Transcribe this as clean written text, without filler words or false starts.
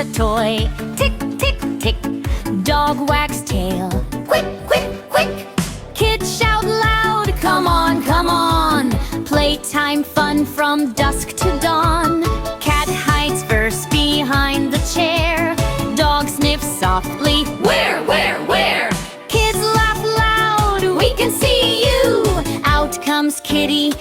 a toy. Tick, tick, tick. Dog wags tail. Quick, quick, quick. Kids shout loud, come on, come on. Playtime fun from dusk to dawn. Cat hides first behind the chair. Dog sniffs softly, where, where? Kids laugh loud, we can see you. Out comes Kitty,